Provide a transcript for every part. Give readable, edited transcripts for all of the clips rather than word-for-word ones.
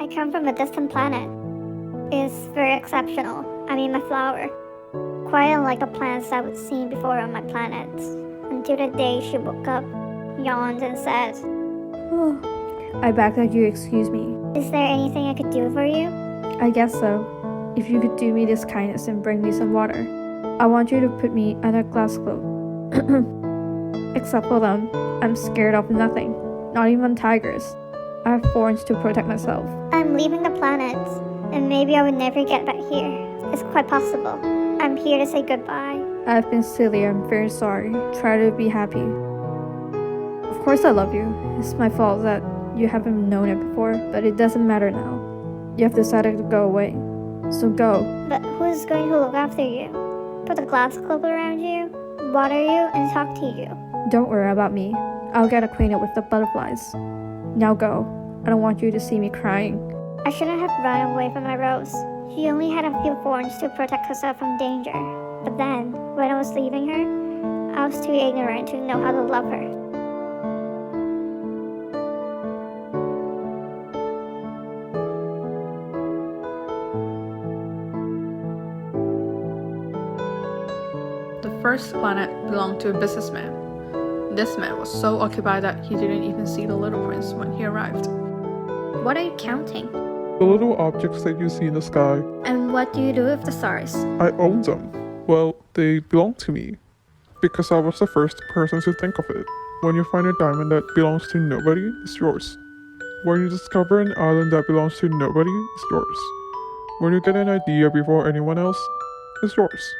I come from a distant planet. It's very exceptional. I mean, my flower. Quite unlike the plants I would see before on my planet. Until the day she woke up, yawned, and said, I beg that you excuse me. "Is there anything I could do for you?" I guess so. If you could do me this kindness and bring me some water. I want you to put me on a glass globe. Except for them, I'm scared of nothing. Not even tigers. I have thorns to protect myself. I'm leaving the planet, and maybe I will never get back here. It's quite possible. I'm here to say goodbye. I've been silly, I'm very sorry. Try to be happy. Of course I love you. It's my fault that you haven't known it before, but it doesn't matter now. You have decided to go away. So go. But who's going to look after you? Put a glass globe around you, water you, and talk to you. Don't worry about me. I'll get acquainted with the butterflies. Now go. I don't want you to see me crying. I shouldn't have run away from my rose. She only had a few thorns to protect herself from danger. But then, when I was leaving her, I was too ignorant to know how to love her. The first planet belonged to a businessman. This man was so occupied that he didn't even see the little prince when he arrived. What are you counting? The little objects that you see in the sky, And what do you do with the stars? I own them. Well, they belong to me. Because I was the first person to think of it. When you find a diamond that belongs to nobody, it's yours. When you discover an island that belongs to nobody, it's yours. When you get an idea before anyone else, it's yours.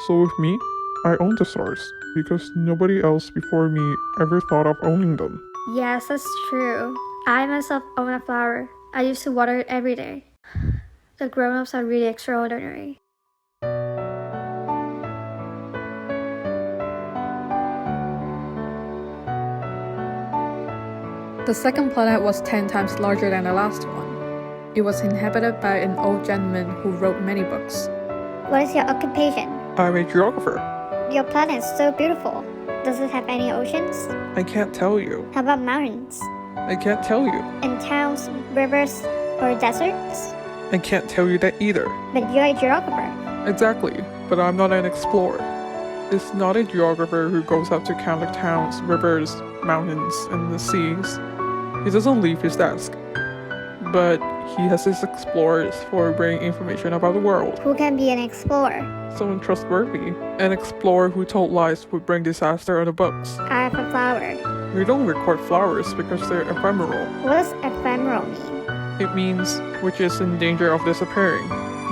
So with me, I own the stars because nobody else before me ever thought of owning them. Yes, that's true. I myself own a flower. I used to water it every day. The grown-ups are really extraordinary. The second planet was 10 times larger than the last one. It was inhabited by an old gentleman who wrote many books. What is your occupation? I'm a geographer. Your planet is so beautiful. Does it have any oceans? I can't tell you. How about mountains? I can't tell you. And towns, rivers, or deserts? I can't tell you that either. But you're a geographer. Exactly, but I'm not an explorer. It's not a geographer who goes out to count the towns, rivers, mountains, and the seas. He doesn't leave his desk. But he has his explorers for bringing information about the world. Who can be an explorer? Someone trustworthy. An explorer who told lies would bring disaster on the books. I have a flower. We don't record flowers because they're ephemeral. What does ephemeral mean? It means which is in danger of disappearing.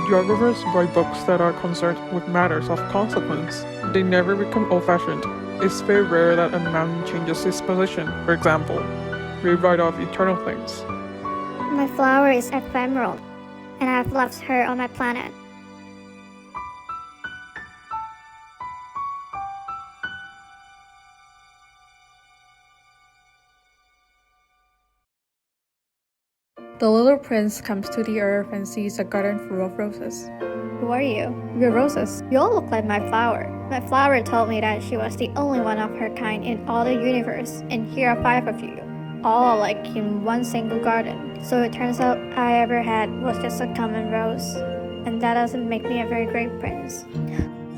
Geographers write books that are concerned with matters of consequence. They never become old-fashioned. It's very rare that a mountain changes its position. For example, we write off eternal things. My flower is ephemeral, and I've left her on my planet. The little prince comes to the earth and sees a garden full of roses. Who are you? Your roses. You all look like my flower. My flower told me that she was the only one of her kind in all the universe, and here are 5 of you, all alike in one single garden. So it turns out I ever had was just a common rose, and that doesn't make me a very great prince.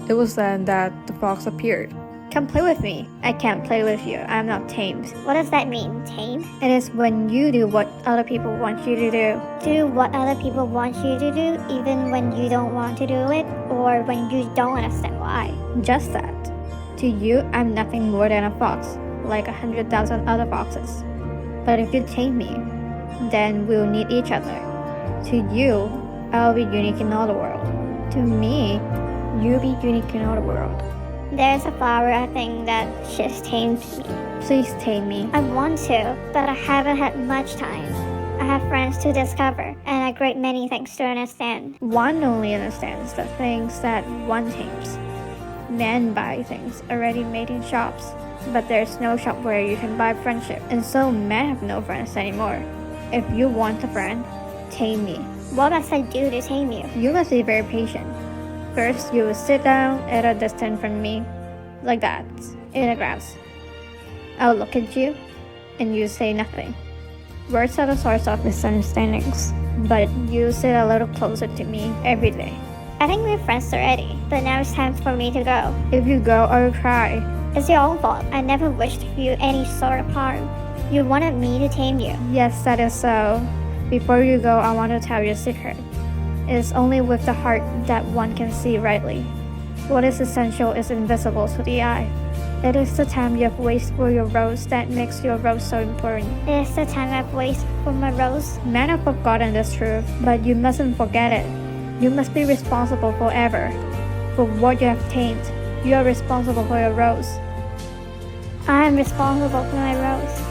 It was then that the fox appeared. Come play with me. I can't play with you. I'm not tamed. What does that mean, tame? It is when you do what other people want you to do. Do what other people want you to do, even when you don't want to do it, or when you don't understand why. Just that. To you, I'm nothing more than a fox, like 100,000 other foxes. But if you tame me, then we'll need each other. To you, I'll be unique in all the world. To me, you'll be unique in all the world. There's a flower I think that just tamed me. Please tame me. I want to, but I haven't had much time. I have friends to discover, and a great many things to understand. One only understands the things that one tames. Men buy things already made in shops, but there's no shop where you can buy friendship, and so men have no friends anymore. If you want a friend, tame me. What must I do to tame you? You must be very patient. First, you will sit down at a distance from me, like that, in the grass. I'll look at you, and you say nothing. Words are the source of misunderstandings, but you sit a little closer to me every day. I think we're friends already, but now it's time for me to go. If you go, I will cry. It's your own fault. I never wished you any sort of harm. You wanted me to tame you. Yes, that is so. Before you go, I want to tell you a secret. It is only with the heart that one can see rightly. What is essential is invisible to the eye. It is the time you have wasted for your rose that makes your rose so important. It is the time I've wasted for my rose. Men have forgotten this truth, but you mustn't forget it. You must be responsible forever. For what you have tamed, you are responsible for your rose. I am responsible for my rose.